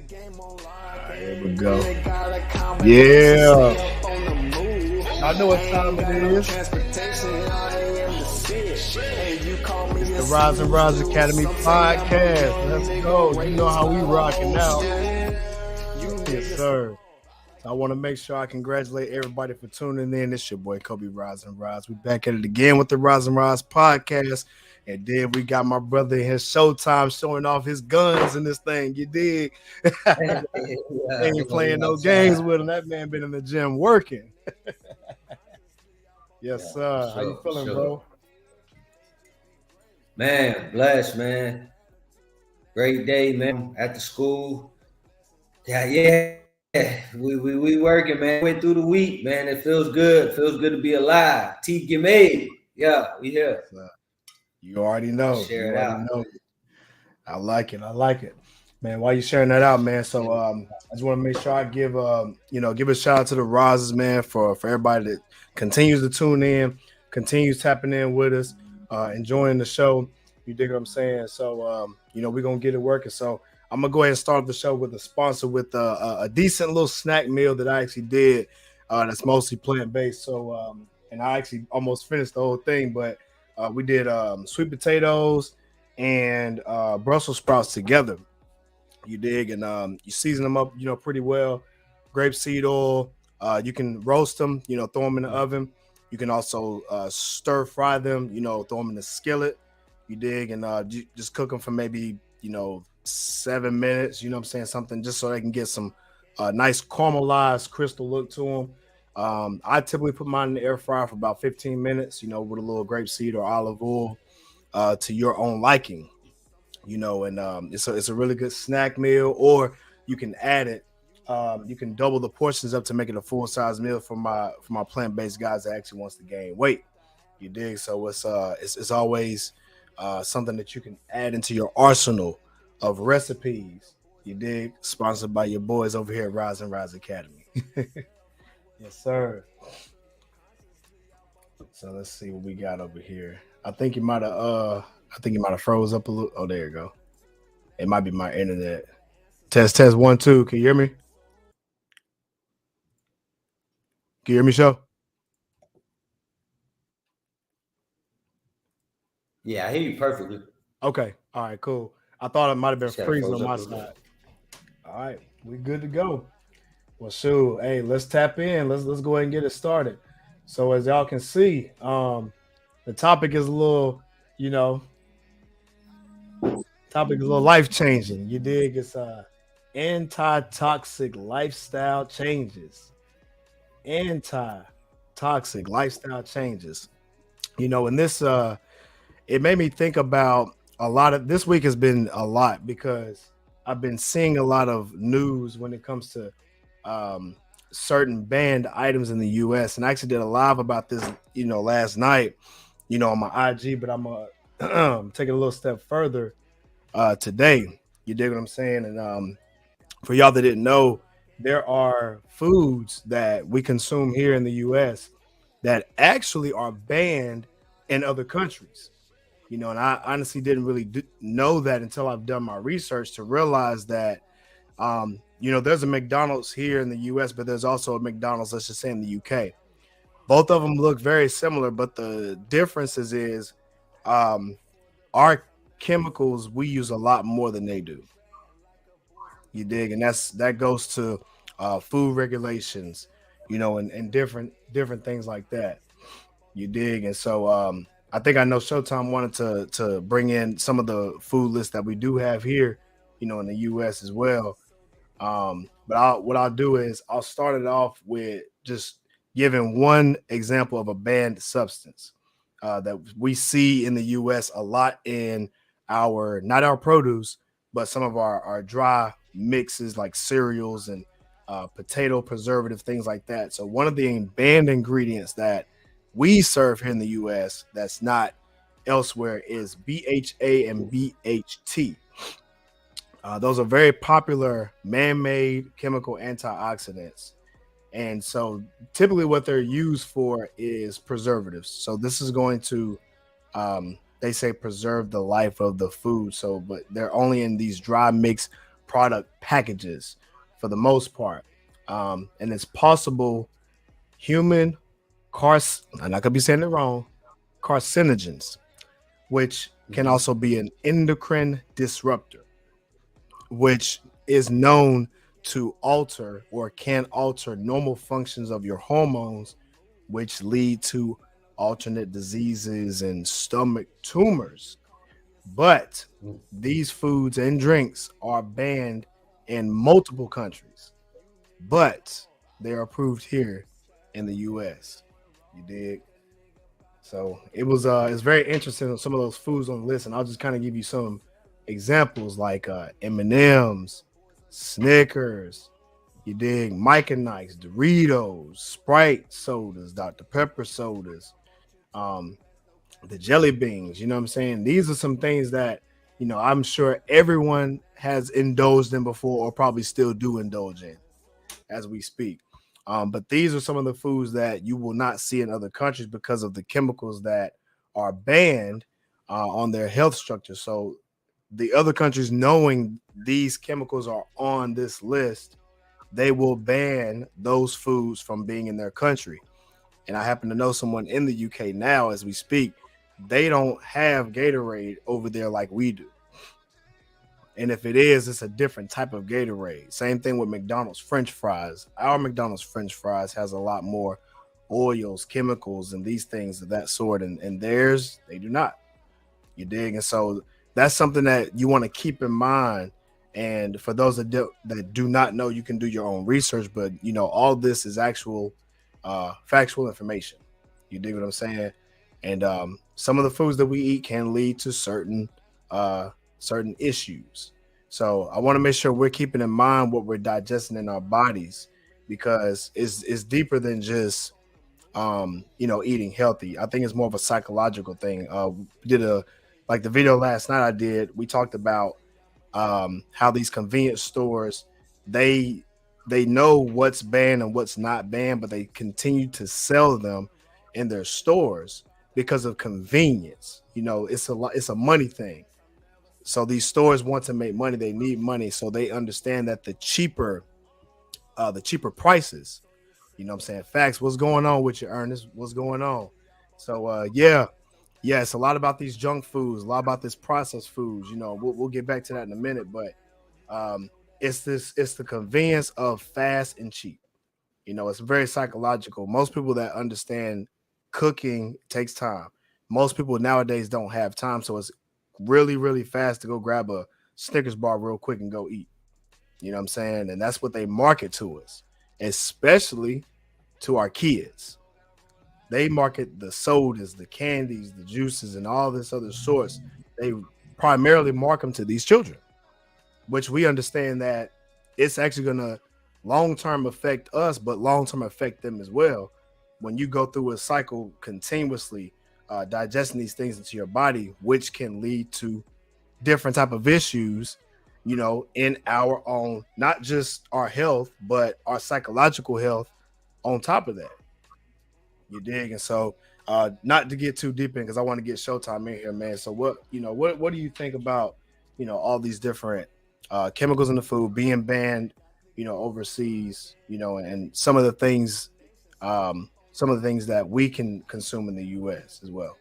Here we go. Yeah. I know what time it is. It's the Rise and Rise Academy podcast. Let's go. You know how we rocking out. Yes, sir. So I want to make sure I congratulate everybody for tuning in. It's your boy Cobe Rise and Rise. We back at it again with the Rise and Rise podcast. And then we got my brother in his Showtime showing off his guns and this thing. You dig? Ain't playing no games with him. That man been in the gym working. Yes, sir. How you feeling, bro? Man, blessed, man. Great day, man. At the school. Yeah. We working, man. Went through the week, man. It feels good. Feels good to be alive. Teeth get made. Yeah, we here. You already know. Share it out. I like it. Man, why you sharing that out, man? So I just want to make sure I give a shout out to the Rises, man, for everybody that continues to tune in, continues tapping in with us, enjoying the show. You dig what I'm saying? So we're gonna get it working. So I'm gonna go ahead and start the show with a sponsor with a decent little snack meal that I actually did. That's mostly plant-based. So and I actually almost finished the whole thing, but we did sweet potatoes and Brussels sprouts together. You dig, and you season them up, pretty well. Grapeseed oil. You can roast them, throw them in the oven. You can also stir fry them, throw them in the skillet. You dig, and just cook them for maybe 7 minutes. You know what I'm saying? Something just so they can get some nice caramelized crystal look to them. I typically put mine in the air fryer for about 15 minutes, with a little grapeseed or olive oil to your own liking, and it's a really good snack meal, or you can add it. You can double the portions up to make it a full size meal for my plant-based guys that actually wants to gain weight. You dig? So it's always something that you can add into your arsenal of recipes. You dig? Sponsored by your boys over here at Rise and Rise Academy. Yes, sir. So let's see what we got over here. I think you might have froze up a little. Oh, there you go. It might be my internet. Test 1 2. Can you hear me? Can you hear me, Show? Yeah, I hear you perfectly. Okay. All right, cool. I thought it might have been freezing on my side. All right, we good to go. Well, shoot, hey, let's tap in. Let's go ahead and get it started. So as y'all can see, the topic is a little, life-changing. You dig? It's anti-toxic lifestyle changes. Anti-toxic lifestyle changes. And this it made me think about a lot of this week has been a lot because I've been seeing a lot of news when it comes to certain banned items in the US, and I actually did a live about this last night on my IG, but I'm taking a little step further today. You dig what I'm saying? And for y'all that didn't know, there are foods that we consume here in the US that actually are banned in other countries, and I honestly didn't really know that until I've done my research to realize that there's a McDonald's here in the US, but there's also a McDonald's, let's just say, in the UK. Both of them look very similar, but the differences is our chemicals, we use a lot more than they do. You dig? And that goes to food regulations, and different things like that. You dig? And so I think I know Showtime wanted to bring in some of the food lists that we do have here, in the US as well. But what I'll do is I'll start it off with just giving one example of a banned substance that we see in the US a lot in not our produce, but some of our dry mixes like cereals and potato preservative, things like that. So one of the banned ingredients that we serve here in the US that's not elsewhere is BHA and BHT. Those are very popular man-made chemical antioxidants. And so typically what they're used for is preservatives. So this is going to, they say, preserve the life of the food. So, but they're only in these dry mix product packages for the most part. And it's possible human and I could be saying it wrong, carcinogens, which can Mhm. also be an endocrine disruptor, which is known to alter or can alter normal functions of your hormones, which lead to alternate diseases and stomach tumors. But these foods and drinks are banned in multiple countries, but they're approved here in the US. You dig? So it's very interesting some of those foods on the list, and I'll just kind of give you some examples like M&M's, Snickers, you dig, Mike and Ike's, Doritos, Sprite sodas, Dr. Pepper sodas, um, the jelly beans. You know what I'm saying? These are some things that I'm sure everyone has indulged in before, or probably still do indulge in as we speak. But these are some of the foods that you will not see in other countries because of the chemicals that are banned on their health structure. So the other countries, knowing these chemicals are on this list, they will ban those foods from being in their country. And I happen to know someone in the UK now as we speak. They don't have Gatorade over there like we do. And if it is, it's a different type of Gatorade. Same thing with McDonald's French fries. Our McDonald's French fries has a lot more oils, chemicals, and these things of that sort. And theirs, they do not. You dig? And so that's something that you want to keep in mind. And for those that do not know, you can do your own research. But all this is actual factual information. You dig what I'm saying? And some of the foods that we eat can lead to certain issues. So I want to make sure we're keeping in mind what we're digesting in our bodies, because it's deeper than just eating healthy. I think it's more of a psychological thing. Did a like the video last night I did. We talked about how these convenience stores, they know what's banned and what's not banned, but they continue to sell them in their stores because of convenience. It's a money thing. So these stores want to make money. They need money, so they understand that the cheaper prices. You know what I'm saying? Facts. What's going on with you, Ernest? What's going on? So yeah, it's a lot about these junk foods, a lot about this processed foods. We'll get back to that in a minute, but it's the convenience of fast and cheap. It's very psychological. Most people that understand cooking takes time. Most people nowadays don't have time, so it's really, really fast to go grab a Snickers bar real quick and go eat. You know what I'm saying? And that's what they market to us, especially to our kids. They market the sodas, the candies, the juices, and all this other sorts. They primarily market them to these children, which we understand that it's actually going to long term affect us, but long term affect them as well. When you go through a cycle continuously digesting these things into your body, which can lead to different type of issues, in our own, not just our health, but our psychological health on top of that. You dig? And so, not to get too deep in, because I want to get Showtime in here, man. So what do you think about, all these different chemicals in the food being banned, overseas, and some of the things that we can consume in the US as well.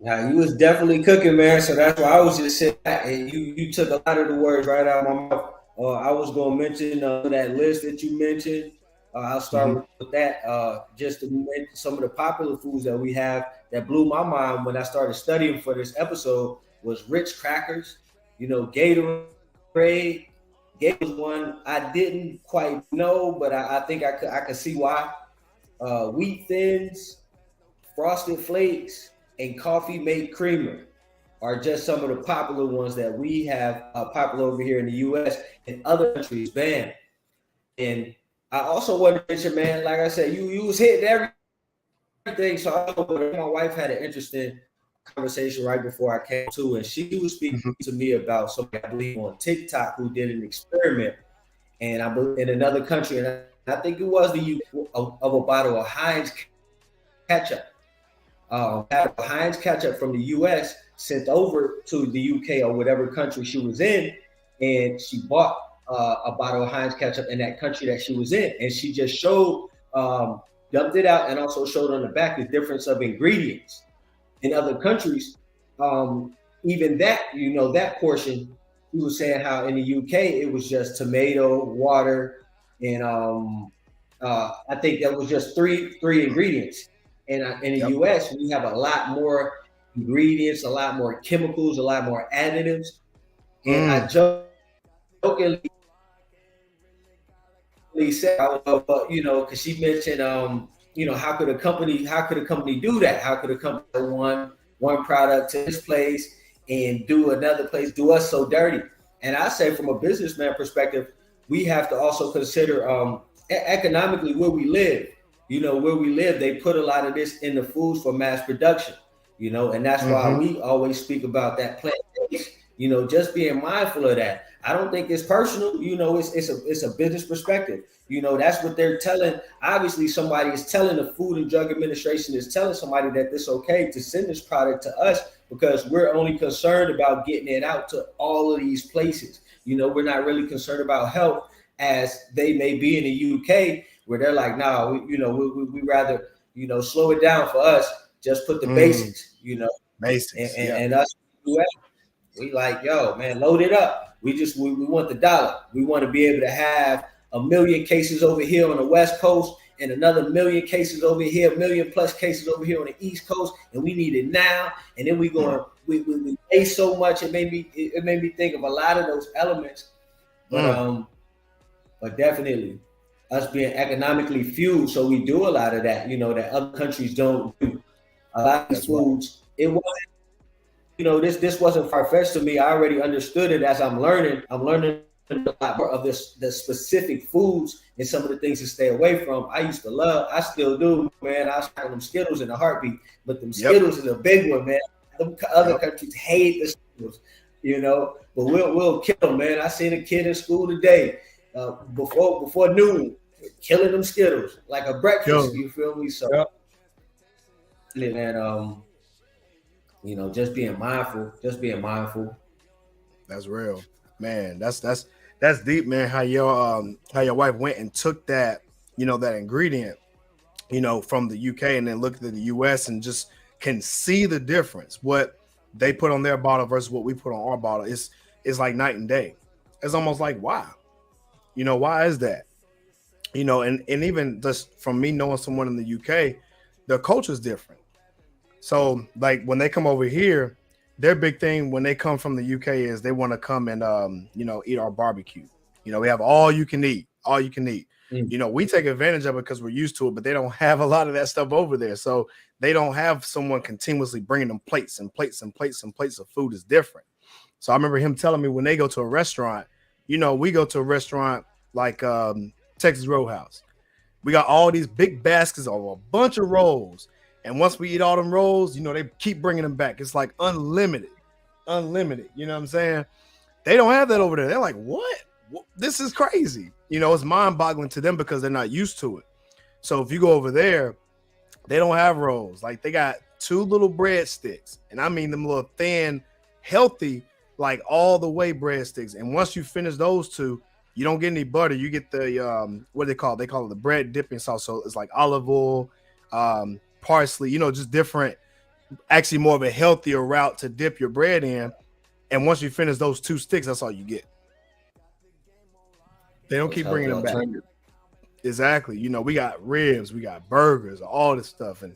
Now you was definitely cooking, man. So that's why I was just saying, and you took a lot of the words right out of my mouth. I was gonna mention that list that you mentioned. I'll Mm-hmm. start with that. Just to mention some of the popular foods that we have that blew my mind when I started studying for this episode was Ritz crackers. Gatorade. Gatorade was one I didn't quite know, but I think I could see why. Wheat thins, Frosted Flakes, and Coffee Mate Creamer are just some of the popular ones that we have popular over here in the U.S. and other countries banned. And I also want to mention, man, like I said, you was hitting everything. So my wife had an interesting conversation right before I came to, and she was speaking Mm-hmm. to me about somebody I believe on TikTok who did an experiment, and I believe in another country, and I think it was the U of a bottle of Heinz ketchup. Heinz ketchup from the U.S. sent over to the UK or whatever country she was in, and she bought a bottle of Heinz ketchup in that country that she was in, and she just showed, dumped it out, and also showed on the back the difference of ingredients in other countries. Even that, that portion, he was saying how in the UK it was just tomato, water, and I think that was just three ingredients. And in the US, we have a lot more ingredients, a lot more chemicals, a lot more additives. And I jokingly said, because she mentioned, how could a company do that? How could a company one product to this place and do another place, do us so dirty? And I say, from a businessman perspective, we have to also consider economically where we live. Where we live, they put a lot of this in the foods for mass production. And that's why we always speak about that plant-based. Just being mindful of that. I don't think it's personal. It's a business perspective. That's what they're telling. Obviously, somebody is telling the Food and Drug Administration is telling somebody that it's okay to send this product to us because we're only concerned about getting it out to all of these places. We're not really concerned about health as they may be in the UK, where they're like, no, we rather, slow it down for us. Just put the basics, basics, and us. We like, yo, man, load it up. We want the dollar. We want to be able to have 1 million cases over here on the West Coast and another 1 million cases over here, 1 million plus cases over here on the East Coast, and we need it now. And then we pay so much. It made me think of a lot of those elements. But definitely us being economically fueled, so we do a lot of that, that other countries don't do. A lot of these foods, it wasn't, this wasn't far-fetched to me. I already understood it as I'm learning. I'm learning a lot more of the specific foods and some of the things to stay away from. I used to love, I still do, man. I was having them Skittles in a heartbeat, but them Skittles is a big one, man. Them other countries hate the Skittles, but we'll kill them, man. I seen a kid in school today, before noon, killing them Skittles like a breakfast. You feel me? So, man, just being mindful. That's real, man. That's deep, man. How your wife went and took that, that ingredient, from the UK and then looked at the US and just can see the difference. What they put on their bottle versus what we put on our bottle is like night and day. It's almost like, why? Why is that? And even just from me knowing someone in the UK, their culture is different. So like when they come over here, their big thing when they come from the UK is they want to come and eat our barbecue. We have all you can eat. We take advantage of it because we're used to it, but they don't have a lot of that stuff over there. So they don't have someone continuously bringing them plates and plates and plates and plates of food is different. So I remember him telling me when they go to a restaurant, we go to a restaurant like Texas Roadhouse. We got all these big baskets of a bunch of rolls. And once we eat all them rolls, they keep bringing them back. It's like unlimited. You know what I'm saying? They don't have that over there. They're like, what? This is crazy. It's mind boggling to them because they're not used to it. So if you go over there, they don't have rolls. Like they got 2 little breadsticks. And I mean them little thin, healthy, like all the way breadsticks. And once you finish those 2, you don't get any butter. You get the, what they call it? They call it the bread dipping sauce. So it's like olive oil, parsley, just different, actually more of a healthier route to dip your bread in. And once you finish those 2 sticks, that's all you get. They don't keep bringing them back. Exactly. We got ribs, we got burgers, all this stuff. And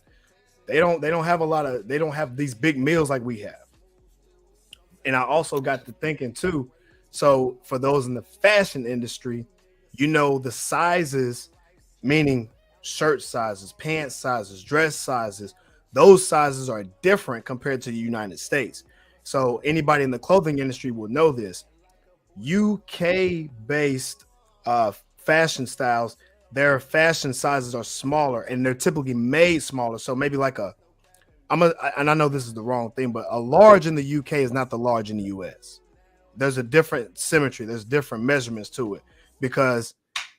they don't have these big meals like we have. And I also got to thinking too. So for those in the fashion industry, the sizes, meaning shirt sizes, pants sizes, dress sizes, those sizes are different compared to the United States. So anybody in the clothing industry will know this. UK based fashion styles, their fashion sizes are smaller and they're typically made smaller. So maybe like and I know this is the wrong thing, but a large in the UK is not the large in the US. There's a different symmetry. There's different measurements to it because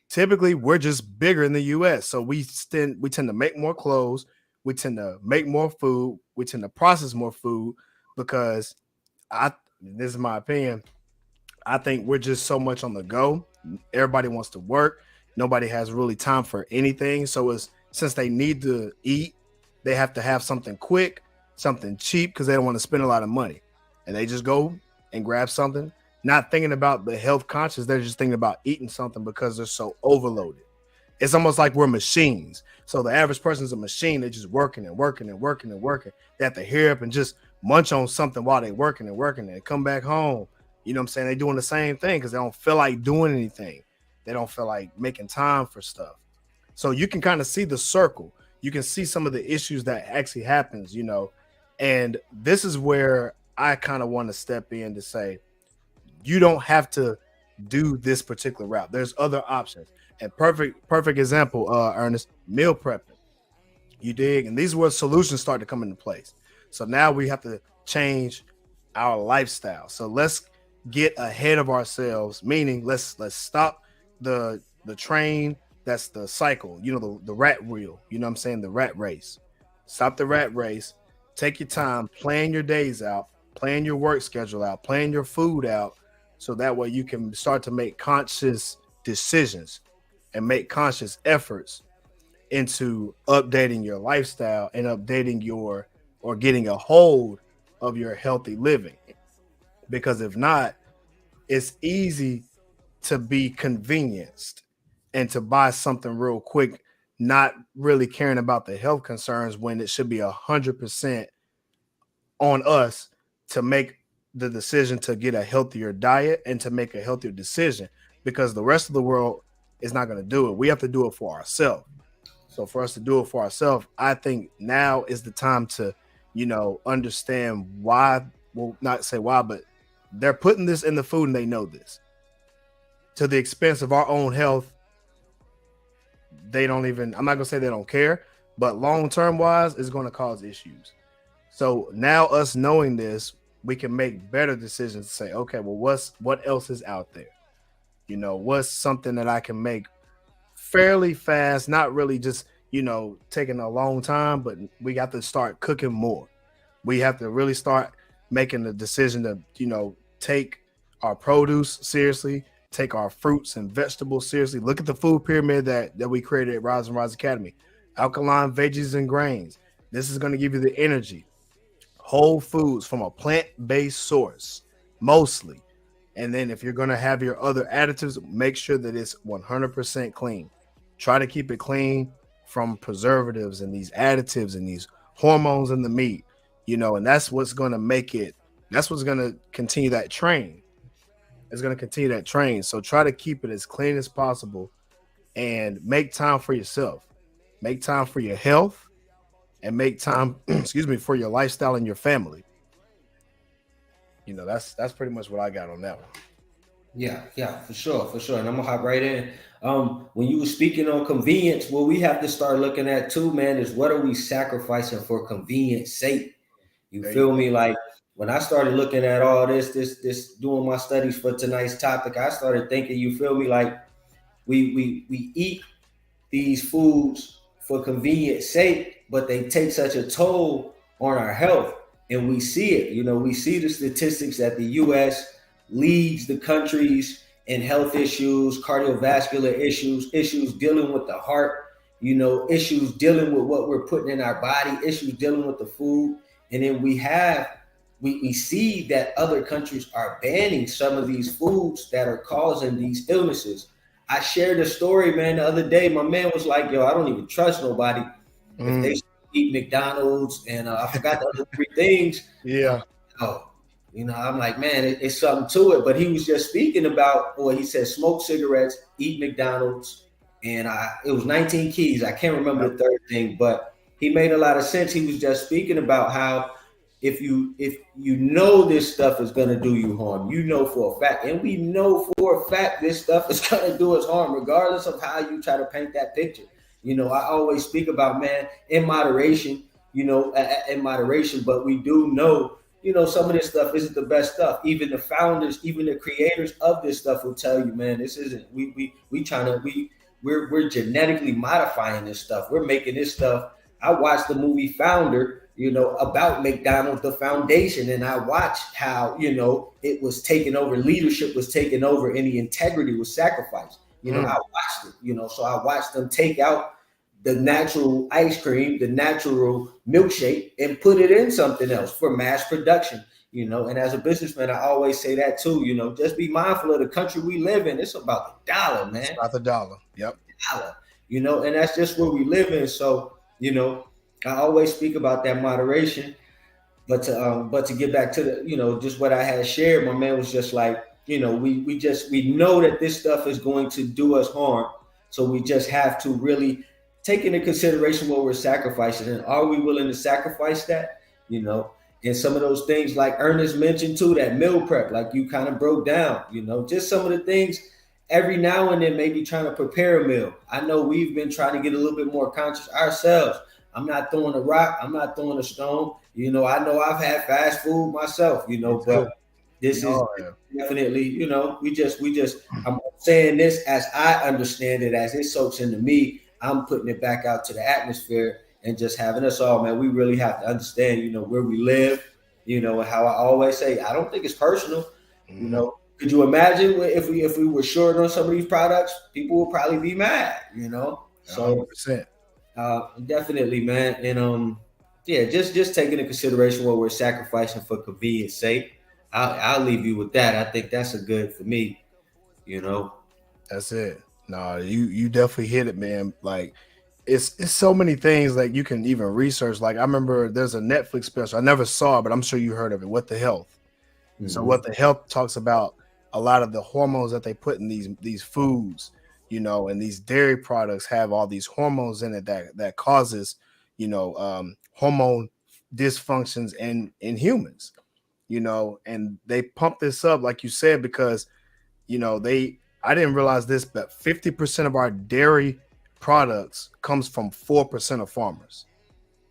typically we're just bigger in the US. So we tend to make more clothes. We tend to make more food. We tend to process more food. because I this is my opinion. I think we're just so much on the go. Everybody wants to work. Nobody has really time for anything. So it's since they need to eat, they have to have something quick, something cheap because they don't want to spend a lot of money. And they just go and grab something, not thinking about the health conscious. They're just thinking about eating something because they're so overloaded. It's almost like we're machines. So the average person's a machine. They're just working and working and working and working. They have to hurry up and just munch on something while they're working and working and come back home. You know what I'm saying? They're doing the same thing because they don't feel like doing anything. They don't feel like making time for stuff. So you can kind of see the circle. You can see some of the issues that actually happens, and this is where I kind of want to step in to say, you don't have to do this particular route. There's other options. And perfect example, Ernest, meal prepping. You dig? And these were solutions start to come into place. So now we have to change our lifestyle. So let's get ahead of ourselves, meaning let's stop the train. That's the cycle, the rat wheel, you know what I'm saying? The rat race. Stop the rat race. Take your time, plan your days out, plan your work schedule out, plan your food out, so that way you can start to make conscious decisions and make conscious efforts into updating your lifestyle and updating or getting a hold of your healthy living. Because if not, it's easy to be convenienced and to buy something real quick, not really caring about the health concerns when it should be 100% on us to make the decision to get a healthier diet and to make a healthier decision, because the rest of the world is not going to do it. We have to do it for ourselves. So for us to do it for ourselves, I think now is the time to, understand why. Well, not say why, but they're putting this in the food and they know this to the expense of our own health. They don't even, I'm not going to say they don't care, but long-term wise, it's going to cause issues. So now us knowing this, we can make better decisions to say, okay, well, what else is out there? What's something that I can make fairly fast, not really just, taking a long time, but we got to start cooking more. We have to really start making the decision to, take our produce seriously, take our fruits and vegetables seriously. Look at the food pyramid that we created at Rise and Rise Academy. Alkaline veggies and grains. This is going to give you the energy. Whole foods from a plant-based source, mostly. And then if you're going to have your other additives, make sure that it's 100% clean. Try to keep it clean from preservatives and these additives and these hormones in the meat, and that's what's going to make it. That's what's going to continue that train. It's going to continue that train. So try to keep it as clean as possible and make time for yourself. Make time for your health and make time, for your lifestyle and your family. That's pretty much what I got on that one. Yeah, for sure. And I'm gonna hop right in. When you were speaking on convenience, what we have to start looking at too, man, is what are we sacrificing for convenience sake? You feel me? Like when I started looking at all this doing my studies for tonight's topic, I started thinking, you feel me, like we eat these foods for convenience sake, but they take such a toll on our health. And we see it, we see the statistics that the US leads the countries in health issues, cardiovascular issues dealing with the heart, issues dealing with what we're putting in our body, issues dealing with the food. And then we see that other countries are banning some of these foods that are causing these illnesses. I shared a story, man, the other day. My man was like, yo, I don't even trust nobody if they eat McDonald's and I forgot the other three things. Yeah. I'm like, man, it's something to it. But he was just speaking about, he said, smoke cigarettes, eat McDonald's, and it was 19 keys. I can't remember the third thing, but he made a lot of sense. He was just speaking about how if you know this stuff is going to do you harm, for a fact, and we know for a fact this stuff is going to do us harm, regardless of how you try to paint that picture. I always speak about, man, in moderation, but we do know, some of this stuff isn't the best stuff. Even the founders, even the creators of this stuff will tell you, man, this isn't, we're genetically modifying this stuff. We're making this stuff. I watched the movie Founder, about McDonald's, the foundation, and I watched how it was taken over, leadership was taken over, and the integrity was sacrificed. I watched it. So I watched them take out the natural ice cream, the natural milkshake, and put it in something else for mass production. And as a businessman, I always say that too. Just be mindful of the country we live in. It's about the dollar, man. It's about the dollar. Yep. Dollar. And that's just where we live in. So, I always speak about that moderation. But to get back to the, just what I had shared, my man was just like, we know that this stuff is going to do us harm. So we just have to really take into consideration what we're sacrificing, and are we willing to sacrifice that? And some of those things, like Ernest mentioned too, that meal prep, like you kind of broke down, just some of the things every now and then, maybe trying to prepare a meal. I know we've been trying to get a little bit more conscious ourselves. I'm not throwing a rock. I'm not throwing a stone. I know I've had fast food myself, but this is definitely, I'm saying this as I understand it, as it soaks into me. I'm putting it back out to the atmosphere and just having us all, man. We really have to understand, where we live, and how I always say, I don't think it's personal. Could you imagine if we were short on some of these products? People would probably be mad, So 100%. Definitely, man. And just taking into consideration what we're sacrificing for convenience sake. I'll leave you with that. I think that's a good for me. That's it. No, you definitely hit it, man. Like it's so many things like you can even research. Like I remember there's a Netflix special. I never saw it, but I'm sure you heard of it. What the Health. So What the Health talks about a lot of the hormones that they put in these foods, and these dairy products have all these hormones in it that causes, hormone dysfunctions in humans, and they pump this up, like you said, because, I didn't realize this, but 50% of our dairy products comes from 4% of farmers.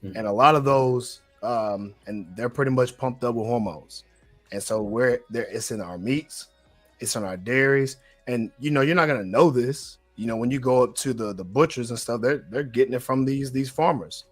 And a lot of those, and they're pretty much pumped up with hormones. And so it's in our meats, it's in our dairies, and you're not gonna know this. When you go up to the butchers and stuff, they're getting it from these farmers.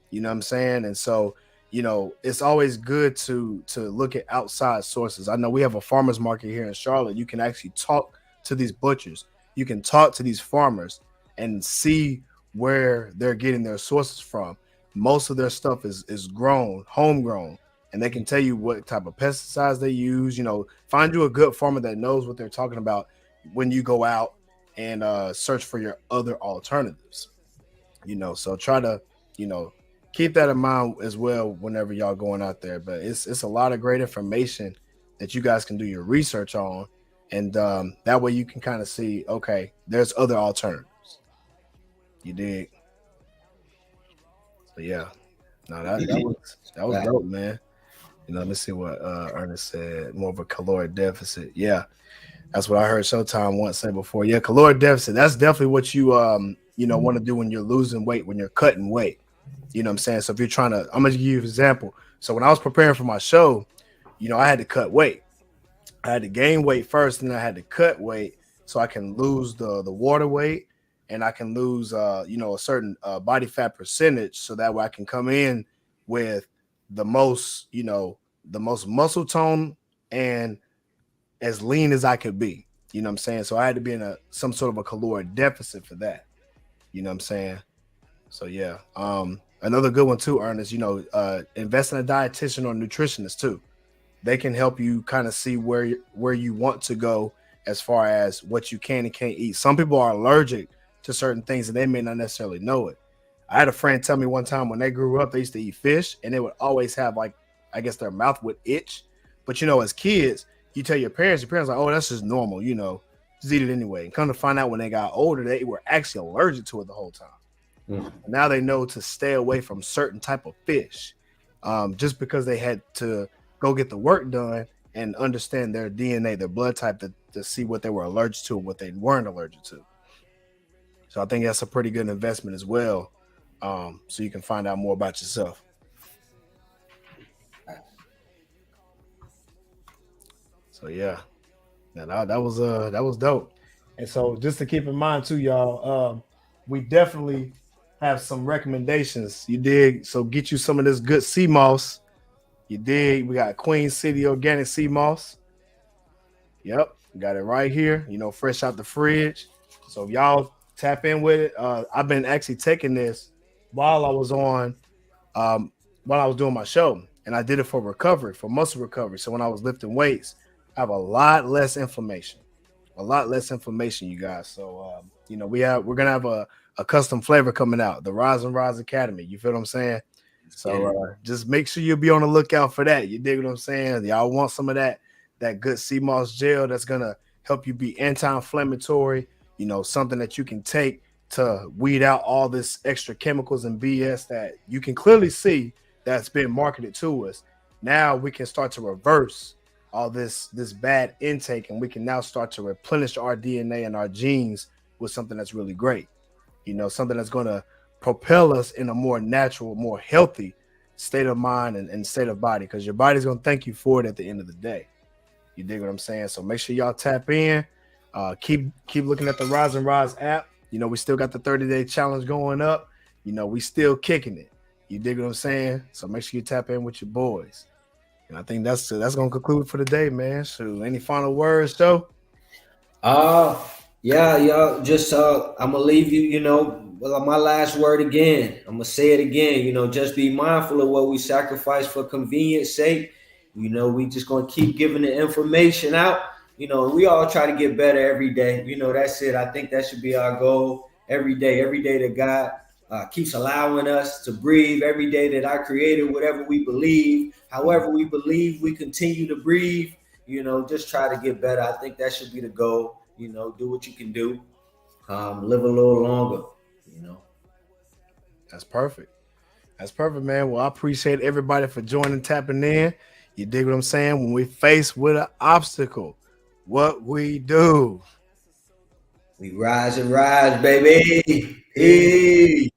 You know what I'm saying? And so, it's always good to look at outside sources. I know we have a farmers market here in Charlotte. You can actually talk to these butchers. You can talk to these farmers and see where they're getting their sources from. Most of their stuff is grown, homegrown, and they can tell you what type of pesticides they use. Find you a good farmer that knows what they're talking about when you go out and search for your other alternatives. So try to, keep that in mind as well whenever y'all going out there. But it's a lot of great information that you guys can do your research on, and that way you can kind of see, okay, there's other alternatives. You dig? So yeah, no, that was dope, man. Let me see what Ernest said. More of a caloric deficit. Yeah, that's what I heard Showtime once say before. Yeah, caloric deficit. That's definitely what you want to do when you're losing weight, when you're cutting weight. You know what I'm saying? So if you're trying to, I'm gonna give you an example. So when I was preparing for my show, I had to cut weight. I had to gain weight first, and I had to cut weight so I can lose the water weight, and I can lose a certain body fat percentage, so that way I can come in with the most muscle tone and as lean as I could be. You know what I'm saying? So I had to be in some sort of a caloric deficit for that. You know what I'm saying? So yeah. Another good one too, Ernest, invest in a dietitian or nutritionist too. They can help you kind of see where you want to go as far as what you can and can't eat. Some people are allergic to certain things and they may not necessarily know it. I had a friend tell me one time when they grew up, they used to eat fish and they would always have, like, I guess their mouth would itch. But as kids, you tell your parents are like, oh, that's just normal, just eat it anyway. And come to find out when they got older, they were actually allergic to it the whole time. Now they know to stay away from certain type of fish, just because they had to go get the work done and understand their DNA, their blood type, to see what they were allergic to and what they weren't allergic to. So I think that's a pretty good investment as well, so you can find out more about yourself. So yeah, now that was dope. And so just to keep in mind too, y'all, we definitely have some recommendations. You dig? So get you some of this good sea moss. You dig? We got Queen City organic sea moss. Yep, got it right here. Fresh out the fridge. So if y'all tap in with it, I've been actually taking this while I was on, um, while I was doing my show, and I did it for recovery, for muscle recovery. So when I was lifting weights, I have a lot less inflammation, you guys. So we're gonna have a custom flavor coming out, the Rise and Rise Academy. You feel what I'm saying? So just make sure you be on the lookout for that. You dig what I'm saying? Y'all want some of that good sea moss gel that's gonna help you be anti-inflammatory. Something that you can take to weed out all this extra chemicals and BS that you can clearly see that's been marketed to us. Now we can start to reverse all this bad intake, and we can now start to replenish our DNA and our genes with something that's really great. Something that's going to propel us in a more natural, more healthy state of mind and state of body, because your body's going to thank you for it at the end of the day. You dig what I'm saying? So make sure y'all tap in. Keep looking at the Rise and Rise app. We still got the 30-day challenge going up. We still kicking it. You dig what I'm saying? So make sure you tap in with your boys. And I think that's gonna conclude for the day, man. So any final words, Joe? Yeah, y'all. Just I'm gonna leave you. Well, my last word again. I'm gonna say it again. Just be mindful of what we sacrifice for convenience sake. We just gonna keep giving the information out. We all try to get better every day. That's it. I think that should be our goal every day. Every day that God keeps allowing us to breathe. Every day that I created, whatever we believe, however we believe, we continue to breathe. Just try to get better. I think that should be the goal. Do what you can do. Live a little longer. That's perfect. That's perfect, man. Well, I appreciate everybody for joining, tapping in. You dig what I'm saying? When we face with an obstacle, what we do? We rise and rise, baby. Hey.